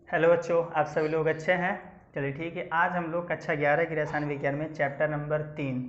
Hello बच्चों, आप सभी लोग अच्छे हैं। चलिए ठीक है, आज हम लोग कक्षा 11 की रसायन विज्ञान में चैप्टर नंबर 3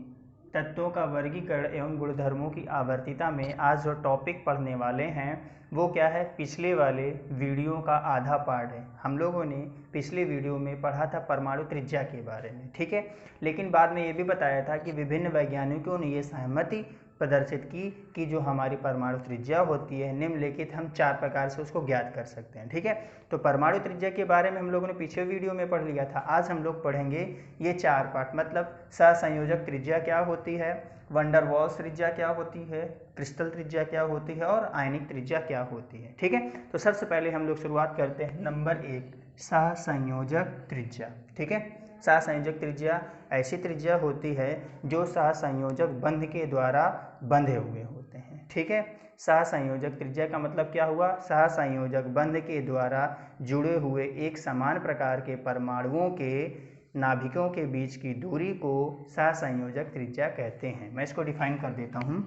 तत्वों का वर्गीकरण एवं गुणधर्मों की आवर्तीता में आज जो टॉपिक पढ़ने वाले हैं वो क्या है, पिछले वाले वीडियो का आधा पार्ट है। हम लोगों ने पिछले वीडियो में पढ़ा था परमाणु त्रिज्या के बारे में, ठीक है। लेकिन बाद में ये भी बताया था कि विभिन्न वैज्ञानिकों ने ये सहमति प्रदर्शित की कि जो हमारी परमाणु त्रिज्या होती है निम्नलिखित हम 4 प्रकार से उसको ज्ञात कर सकते हैं, ठीक है। तो परमाणु त्रिज्या के बारे में हम लोगों ने पीछे वीडियो में पढ़ लिया था। आज हम लोग पढ़ेंगे ये 4 पार्ट, मतलब सहसंयोजक त्रिज्या क्या होती है, वंडर वॉल्स त्रिज्या क्या होती है, क्रिस्टल त्रिज्या क्या होती है और आयनिक त्रिज्या क्या होती है, ठीक है। तो सबसे पहले हम लोग शुरुआत करते हैं नंबर 1, सहसंयोजक त्रिज्या, ठीक है। सहसंयोजक त्रिज्या ऐसी त्रिज्या होती है जो सहसंयोजक बंध के द्वारा बंधे हुए होते हैं, ठीक है। सहसंयोजक त्रिज्या का मतलब क्या हुआ, सहसंयोजक बंध के द्वारा जुड़े हुए एक समान प्रकार के परमाणुओं के नाभिकों के बीच की दूरी को सहसंयोजक त्रिज्या कहते हैं। मैं इसको डिफाइन कर देता हूं।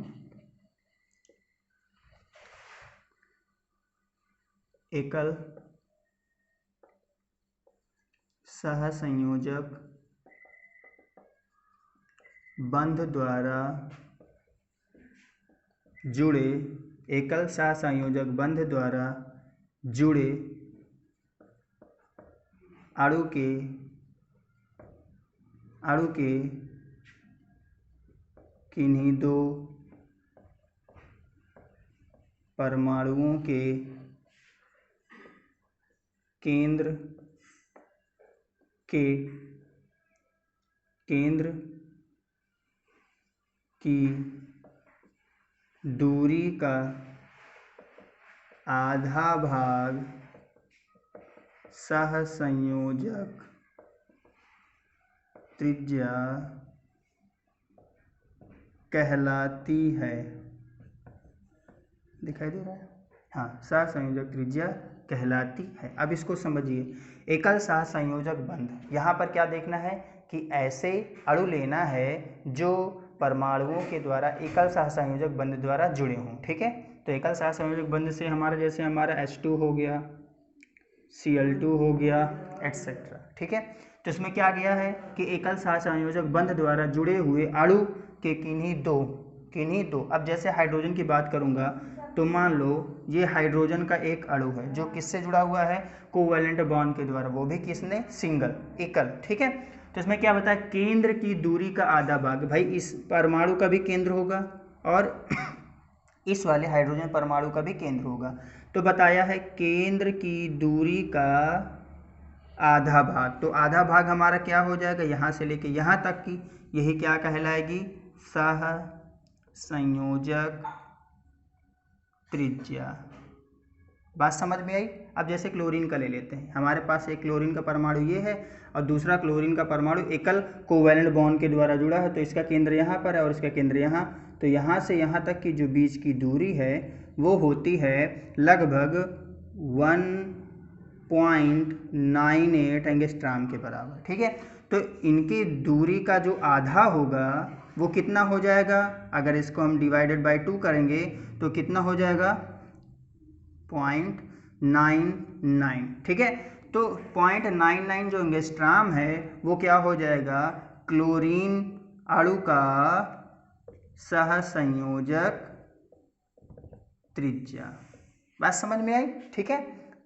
एकल सहसंयोजक बंध द्वारा जुड़े एकल सहसंयोजक बंध द्वारा जुड़े अणु के किन्हीं दो परमाणुओं के केंद्र की दूरी का आधा भाग सहसंयोजक त्रिज्या कहलाती है। दिखाई दे रहा है? हाँ, सहसंयोजक त्रिज्या कहलाती है। अब इसको समझिए, एकल सहसंयोजक बंध, यहाँ पर क्या देखना है कि ऐसे अणु लेना है जो परमाणुओं के द्वारा एकल सहसंयोजक बंध द्वारा जुड़े हों, ठीक है। तो एकल सहसंयोजक बंध से हमारा जैसे हमारा H2 हो गया, Cl2 हो गया, एटसेट्रा, ठीक है। तो इसमें क्या गया है कि एकल सहसंयोजक बंध द्वारा जुड़े हुए अणु के किन्हीं दो, अब जैसे हाइड्रोजन की बात करूंगा तो मान लो ये हाइड्रोजन का एक अणु है जो किससे जुड़ा हुआ है, कोवैलेंट बॉन्ड के द्वारा, वो भी किसने, सिंगल, एकल, ठीक है। तो इसमें क्या बताया, केंद्र की दूरी का आधा भाग, भाई इस परमाणु का भी केंद्र होगा और इस वाले हाइड्रोजन परमाणु का भी केंद्र होगा। तो बताया है केंद्र की दूरी का आधा भाग, तो आधा भाग हमारा क्या हो जाएगा, यहाँ से लेके यहाँ तक की, यही क्या कहलाएगी, सहसंयोजक त्रिज्या। बात समझ में आई। अब जैसे क्लोरीन का ले लेते हैं, हमारे पास एक क्लोरीन का परमाणु ये है और दूसरा क्लोरीन का परमाणु एकल कोवैलेंट बॉन्ड के द्वारा जुड़ा है। तो इसका केंद्र यहाँ पर है और इसका केंद्र यहाँ, तो यहाँ से यहाँ तक की जो बीच की दूरी है वो होती है लगभग 1.98 एंगस्ट्रॉम के बराबर, ठीक है। तो इनकी दूरी का जो आधा होगा वो कितना हो जाएगा, अगर इसको हम डिवाइडेड बाय 2 करेंगे तो कितना हो जाएगा, 0.99, ठीक है। तो 0.99 जो एंगस्ट्रॉम है वो क्या हो जाएगा, क्लोरीन अणु का सहसंयोजक त्रिज्या। बात समझ में आई, ठीक है।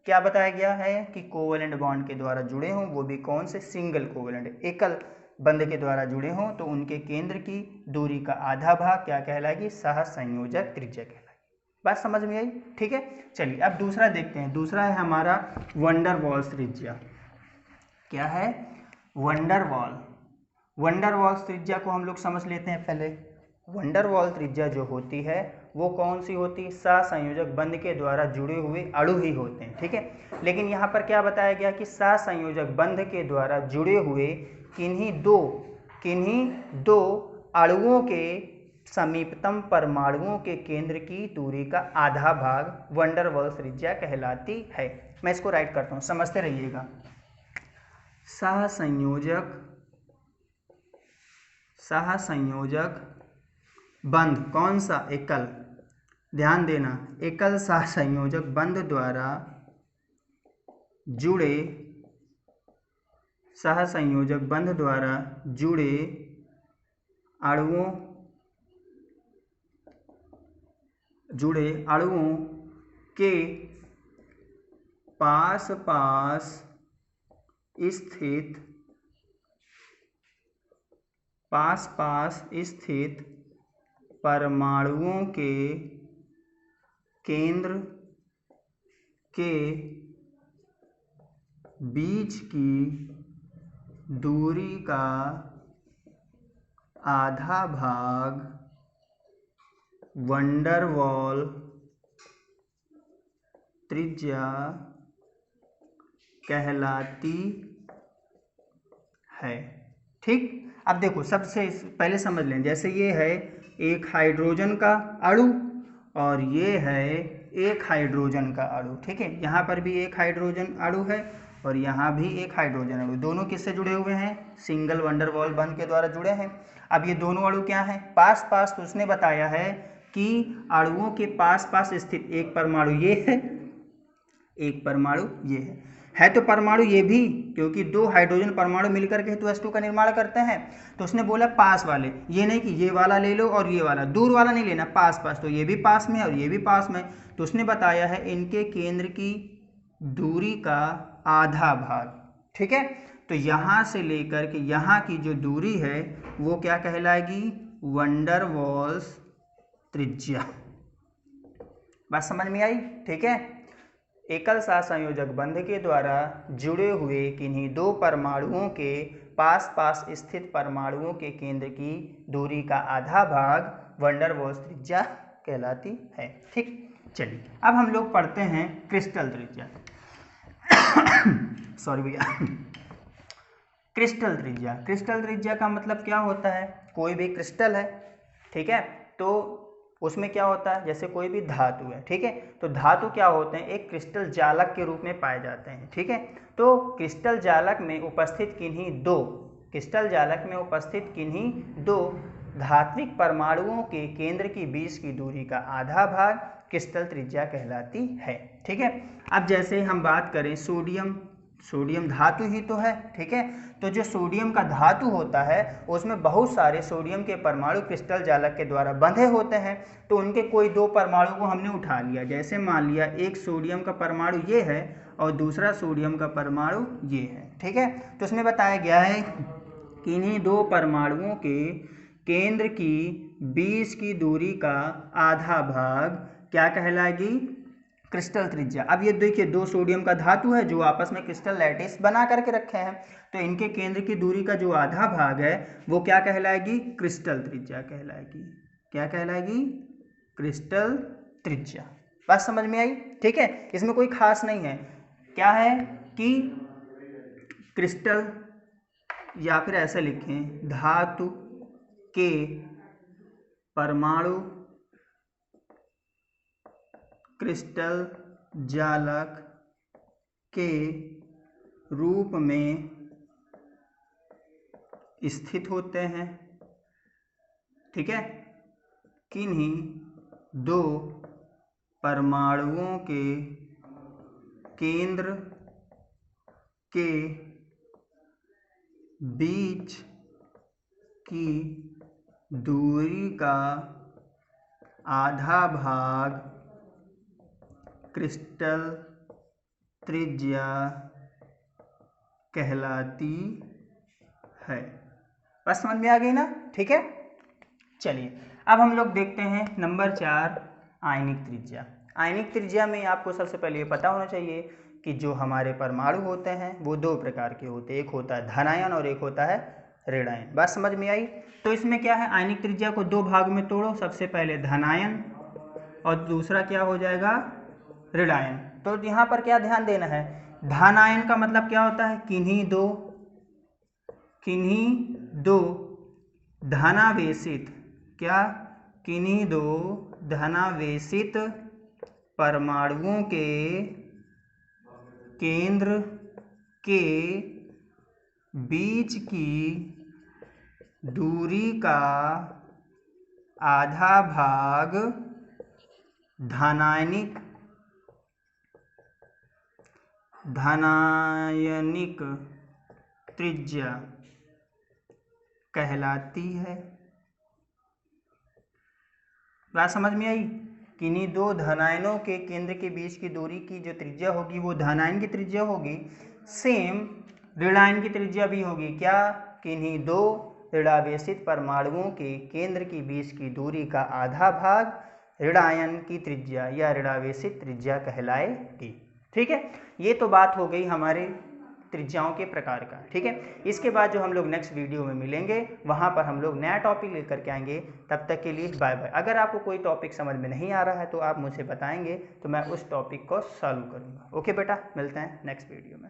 क्या बताया गया है कि कोवैलेंट बॉन्ड के द्वारा जुड़े हों, वो भी कौन से, सिंगल कोवैलेंट, एकल बंध के द्वारा जुड़े हों, तो उनके केंद्र की दूरी का आधा भाग क्या कहलाएगी, सहसंयोजक त्रिज्या कहलाएगी। बात समझ में आई, ठीक है। चलिए अब दूसरा देखते हैं। दूसरा है हमारा वंडर वॉल्स त्रिज्या। क्या है, वंडर वॉल्स त्रिज्या को हम लोग समझ लेते हैं पहले। वंडर वॉल त्रिज्या जो होती है वो कौन सी होती है, सहसंयोजक बंध के द्वारा जुड़े हुए अणु ही होते हैं, ठीक है। लेकिन यहाँ पर क्या बताया गया कि सहसंयोजक बंध के द्वारा जुड़े हुए किन्हीं दो अणुओं के समीपतम परमाणुओं के केंद्र की दूरी का आधा भाग वंडर वॉल्स त्रिज्या कहलाती है। मैं इसको राइट करता हूँ, समझते रहिएगा। सहसंयोजक बंध कौन सा, एकल, ध्यान देना, एकल सहसंयोजक बंध द्वारा जुड़े सहसंयोजक बंध द्वारा जुड़े अणुओं के पास पास स्थित परमाणुओं के केंद्र के बीच की दूरी का आधा भाग वंडर वॉल त्रिज्या कहलाती है। ठीक, अब देखो सबसे पहले समझ लें, जैसे ये है एक हाइड्रोजन का अणु और ये है एक हाइड्रोजन का अणु। ठीक है, यहाँ पर भी एक हाइड्रोजन अणु है और यहाँ भी एक हाइड्रोजन अणु, दोनों किससे जुड़े हुए हैं? सिंगल वंडर वॉल बंध के द्वारा जुड़े हैं। अब ये दोनों अणु क्या हैं? पास पास। तो उसने बताया है कि अणुओं के पास पास स्थित एक परमाणु ये है, एक परमाणु ये है तो परमाणु ये भी, क्योंकि दो हाइड्रोजन परमाणु मिलकर के H2 का निर्माण करते हैं। तो उसने बोला पास वाले, ये नहीं कि ये वाला ले लो और ये वाला, दूर वाला नहीं लेना, पास पास। तो ये भी पास में और ये भी पास में। तो उसने बताया है इनके केंद्र की दूरी का आधा भाग। ठीक है, तो यहाँ से लेकर के यहाँ की जो दूरी है वो क्या कहलाएगी? वंडर वॉल्स त्रिज्या। बात समझ में आई? ठीक है, एकल सहसंयोजक बंध के द्वारा जुड़े हुए किन्हीं दो परमाणुओं के पास पास स्थित परमाणुओं के केंद्र की दूरी का आधा भाग वंडर वॉल्स त्रिज्या कहलाती है। ठीक, चलिए अब हम लोग पढ़ते हैं क्रिस्टल त्रिज्या। सॉरी भैया। क्रिस्टल त्रिज्या, क्रिस्टल त्रिज्या का मतलब क्या होता है? कोई भी क्रिस्टल है, ठीक है, तो उसमें क्या होता है? जैसे कोई भी धातु है, ठीक है, तो धातु क्या होते हैं? एक क्रिस्टल जालक के रूप में पाए जाते हैं। ठीक है, तो क्रिस्टल जालक में उपस्थित किन्हीं दो धात्विक परमाणुओं के केंद्र की बीच की दूरी का आधा भाग क्रिस्टल त्रिज्या कहलाती है। ठीक है, अब जैसे हम बात करें सोडियम धातु ही तो है। ठीक है, तो जो सोडियम का धातु होता है उसमें बहुत सारे सोडियम के परमाणु क्रिस्टल जालक के द्वारा बंधे होते हैं। तो उनके कोई दो परमाणु को हमने उठा लिया, जैसे मान लिया एक सोडियम का परमाणु ये है और दूसरा सोडियम का परमाणु ये है। ठीक है, तो उसमें बताया गया है कि इन्हीं दो परमाणुओं के केंद्र की बीच की दूरी का आधा भाग क्या कहलाएगी? क्रिस्टल त्रिज्या। अब ये देखिए दो सोडियम का धातु है जो आपस में क्रिस्टल लैटिस बना करके रखे हैं, तो इनके केंद्र की दूरी का जो आधा भाग है वो क्या कहलाएगी? क्रिस्टल त्रिज्या कहलाएगी। क्या कहलाएगी? क्रिस्टल त्रिज्या। बात समझ में आई? ठीक है, इसमें कोई खास नहीं है। क्या है कि क्रिस्टल, या फिर ऐसे लिखें धातु के परमाणु क्रिस्टल जालक के रूप में स्थित होते हैं। ठीक है, किन्हीं दो परमाणुओं के केंद्र के बीच की दूरी का आधा भाग क्रिस्टल त्रिज्या कहलाती है। बस समझ में आ गई ना? ठीक है, चलिए अब हम लोग देखते हैं नंबर 4 आयनिक त्रिज्या। आयनिक त्रिज्या में आपको सबसे पहले ये पता होना चाहिए कि जो हमारे परमाणु होते हैं वो दो प्रकार के होते हैं, एक होता है धनायन और एक होता है ऋणायन। बात समझ में आई? तो इसमें क्या है, आयनिक त्रिज्या को दो भाग में तोड़ो, सबसे पहले धनायन और दूसरा क्या हो जाएगा? ऋणायन। तो यहाँ पर क्या ध्यान देना है, धनायन का मतलब क्या होता है? किन्हीं दो धनावेशित, क्या? किन्हीं दो धनावेशित परमाणुओं के केंद्र के बीच की दूरी का आधा भाग धनायनिक त्रिज्या कहलाती है। बात समझ में आई? किन्हीं दो धनायनों के केंद्र के बीच की दूरी की जो त्रिज्या होगी वो धनायन की त्रिज्या होगी, सेम ऋणायन की त्रिज्या भी होगी। क्या? किन्हीं दो ऋणावेशित परमाणुओं के केंद्र के बीच की दूरी का आधा भाग ऋणायन की त्रिज्या या ऋणावेशित त्रिज्या कहलाएगी। ठीक है, ये तो बात हो गई हमारे त्रिज्याओं के प्रकार का। ठीक है, इसके बाद जो हम लोग नेक्स्ट वीडियो में मिलेंगे वहां पर हम लोग नया टॉपिक लेकर के आएंगे। तब तक के लिए बाय बाय। अगर आपको कोई टॉपिक समझ में नहीं आ रहा है तो आप मुझे बताएंगे तो मैं उस टॉपिक को सॉल्व करूंगा। ओके बेटा, मिलते हैं नेक्स्ट वीडियो में।